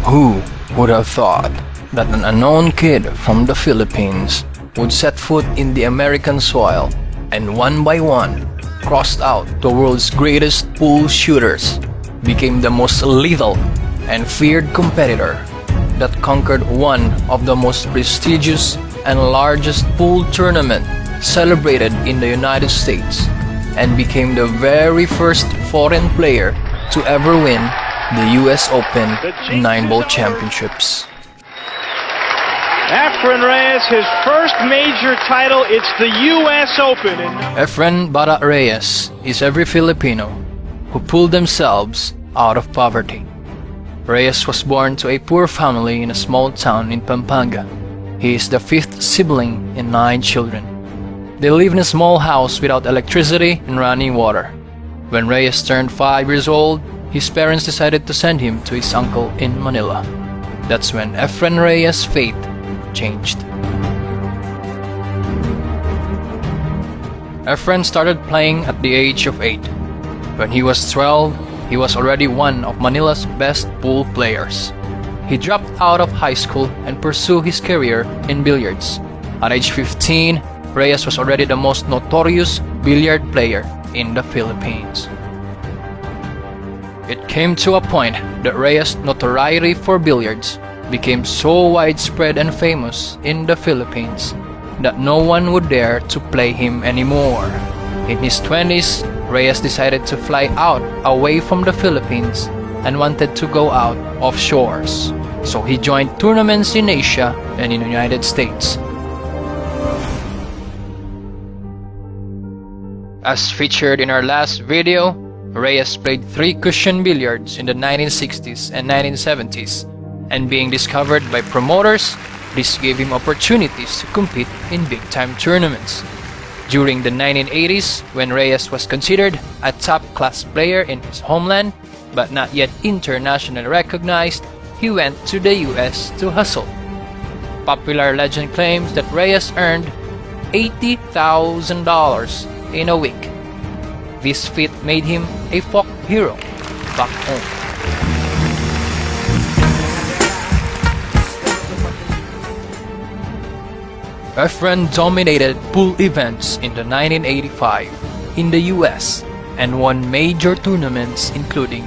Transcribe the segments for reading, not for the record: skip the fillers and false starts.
Who would have thought that an unknown kid from the Philippines would set foot in the American soil and one by one crossed out the world's greatest pool shooters, became the most lethal and feared competitor that conquered one of the most prestigious and largest pool tournament celebrated in the United States, and became the very first foreign player to ever win the US Open 9-ball championships. Efren Reyes, his first major title, it's the US Open. Efren Bata Reyes is every Filipino who pulled themselves out of poverty. Reyes was born to a poor family in a small town in Pampanga. He is the fifth sibling in 9 children. They live in a small house without electricity and running water. When Reyes turned 5 years old, his parents decided to send him to his uncle in Manila. That's when Efren Reyes' fate changed. Efren started playing at the age of 8. When he was 12, he was already one of Manila's best pool players. He dropped out of high school and pursued his career in billiards. At age 15, Reyes was already the most notorious billiard player in the Philippines. It came to a point that Reyes' notoriety for billiards became so widespread and famous in the Philippines that no one would dare to play him anymore. In his 20s, Reyes decided to fly out away from the Philippines and wanted to go out offshores. So he joined tournaments in Asia and in the United States. As featured in our last video, Reyes played 3 cushion billiards in the 1960s and 1970s, and being discovered by promoters, this gave him opportunities to compete in big-time tournaments. During the 1980s, when Reyes was considered a top-class player in his homeland, but not yet internationally recognized, he went to the US to hustle. Popular legend claims that Reyes earned $80,000 in a week. This feat made him a folk hero back home. Efren dominated pool events in the 1985 in the US and won major tournaments including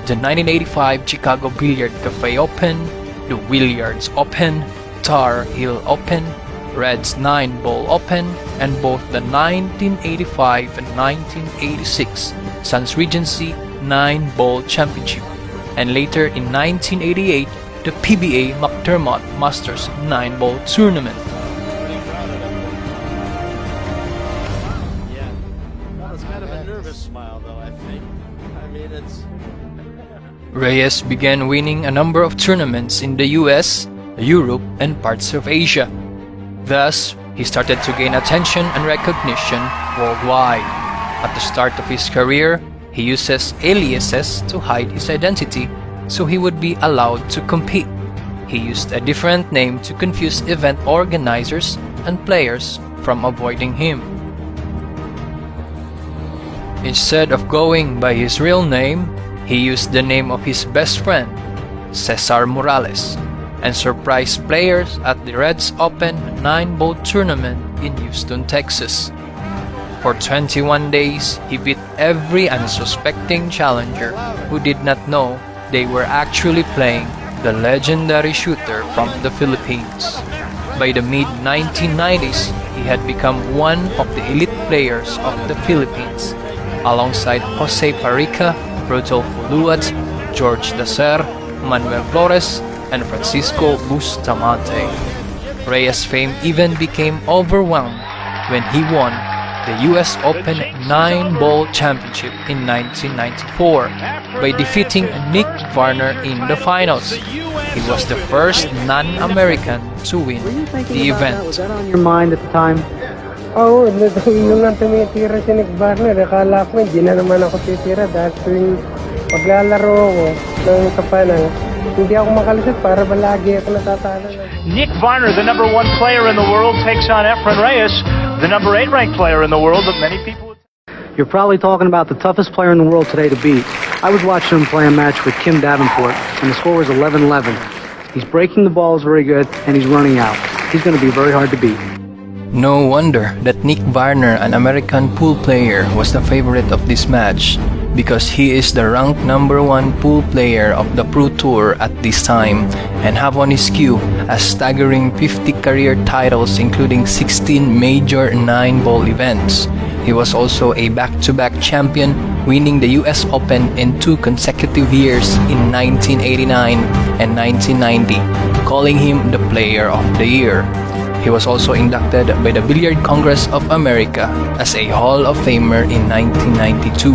the 1985 Chicago Billiard Cafe Open, the Billiards Open, Tar Heel Open, Reds 9-ball Open, and both the 1985 and 1986 Suns Regency 9-ball Championship, and later in 1988 the PBA McDermott Masters 9-ball Tournament. Yeah, that was kind of a nervous smile though, I think. I mean, it's... Reyes began winning a number of tournaments in the US, Europe, and parts of Asia. Thus, he started to gain attention and recognition worldwide. At the start of his career, he uses aliases to hide his identity so he would be allowed to compete. He used a different name to confuse event organizers and players from avoiding him. Instead of going by his real name, he used the name of his best friend, Cesar Morales, and surprised players at the Reds Open 9-ball tournament in Houston, Texas. For 21 days, he beat every unsuspecting challenger who did not know they were actually playing the legendary shooter from the Philippines. By the mid-1990s, he had become one of the elite players of the Philippines, alongside Jose Parica, Rodolfo Luat, George Dacer, Manuel Flores, and Francisco Bustamante. Reyes' fame even became overwhelmed when he won the US Open 9-ball championship in 1994 by defeating Nick Varner in the finals. He was the first non-American to win the event. Was that on your mind at the time? Oo, nung lang tumitira si Nick Varner, akala ko hindi na naman ako titira dahil tuwing paglalaro ko ng kapanang, hindi ako makalisat para balagi ako natatalo. Nick Varner, the number 1 player in the world, takes on Efren Reyes, the number 8 ranked player in the world that many people... You're probably talking about the toughest player in the world today to beat. I was watching him play a match with Kim Davenport, and the score was 11-11. He's breaking the balls very good, and he's running out. He's going to be very hard to beat. No wonder that Nick Varner, an American pool player, was the favorite of this match, because he is the ranked #1 pool player of the Pro Tour at this time and have on his queue a staggering 50 career titles, including 16 major 9-ball events. He was also a back-to-back champion, winning the US Open in 2 consecutive years in 1989 and 1990, calling him the Player of the Year. He was also inducted by the Billiard Congress of America as a Hall of Famer in 1992.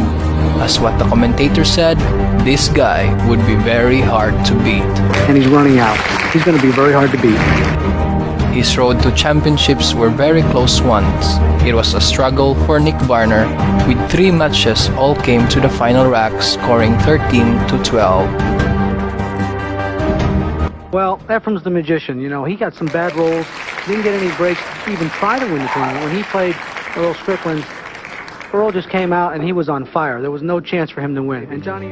As what the commentator said, this guy would be very hard to beat. And he's running out. He's going to be very hard to beat. His road to championships were very close ones. It was a struggle for Nick Varner, with 3 matches all came to the final rack, scoring 13-12. Well, Efren's the magician. You know, he got some bad rolls. Didn't get any breaks to even try to win the tournament. When he played Earl Strickland, Earl just came out and he was on fire. There was no chance for him to win. And Johnny...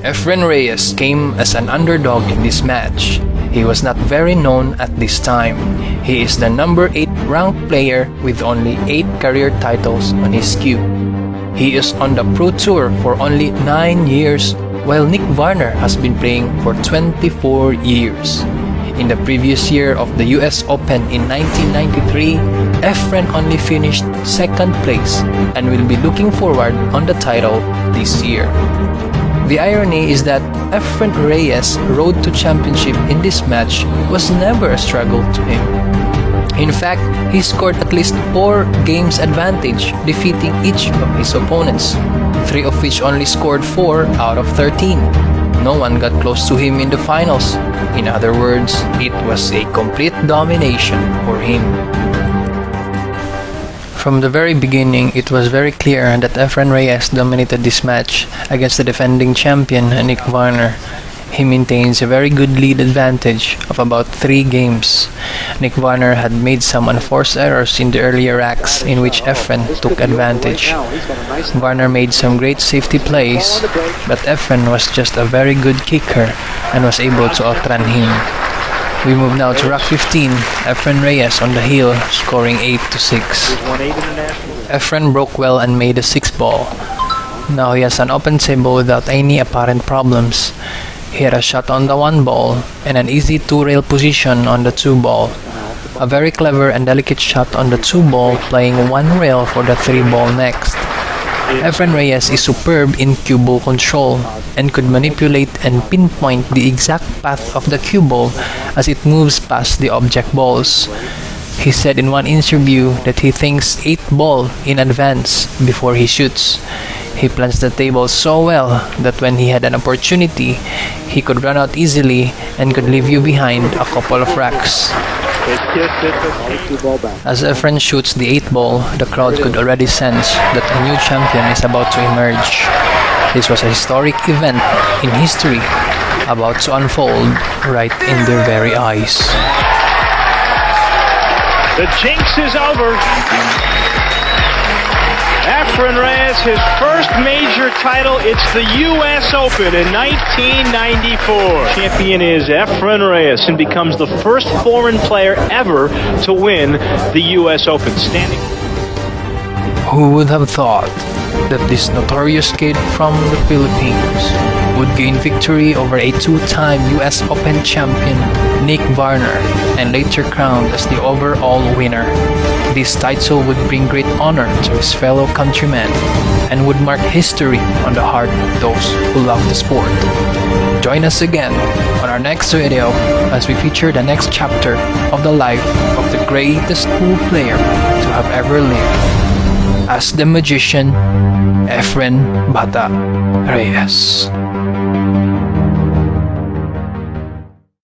Efren Reyes came as an underdog in this match. He was not very known at this time. He is the #8 ranked player with only 8 career titles on his queue. He is on the Pro Tour for only 9 years, while Nick Varner has been playing for 24 years. In the previous year of the US Open in 1993, Efren only finished 2nd place and will be looking forward on the title this year. The irony is that Efren Reyes' road to championship in this match was never a struggle to him. In fact, he scored at least 4 games advantage, defeating each of his opponents, 3 of which only scored 4 out of 13. No one got close to him in the finals. In other words, it was a complete domination for him. From the very beginning, it was very clear that Efren Reyes dominated this match against the defending champion, Nick Varner. He maintains a very good lead advantage of about 3 games. Nick Varner had made some unforced errors in the earlier racks in which Efren took advantage. Varner made some great safety plays, but Efren was just a very good kicker and was able to outrun him. We move now to rack 15, Efren Reyes on the heel, scoring 8-6. Efren broke well and made a 6-ball. Now he has an open table without any apparent problems. He had a shot on the 1-ball and an easy 2-rail position on the 2-ball. A very clever and delicate shot on the 2-ball, playing 1 rail for the 3-ball next. Efren Reyes is superb in cue ball control and could manipulate and pinpoint the exact path of the cue ball as it moves past the object balls. He said in one interview that he thinks 8 ball in advance before he shoots. He plans the table so well that when he had an opportunity, he could run out easily and could leave you behind a couple of racks. As Efren shoots the 8 ball, the crowd could already sense that a new champion is about to emerge. This was a historic event in history about to unfold right in their very eyes. The jinx is over. Efren Reyes, his first major title. It's the US Open in 1994. Champion is Efren Reyes and becomes the first foreign player ever to win the US Open. Standing. Who would have thought that this notorious kid from the Philippines would gain victory over a 2-time US Open champion, Nick Varner, and later crowned as the overall winner. This title would bring great honor to his fellow countrymen and would mark history on the heart of those who love the sport. Join us again on our next video as we feature the next chapter of the life of the greatest pool player to have ever lived, as the magician Efren Bata Reyes.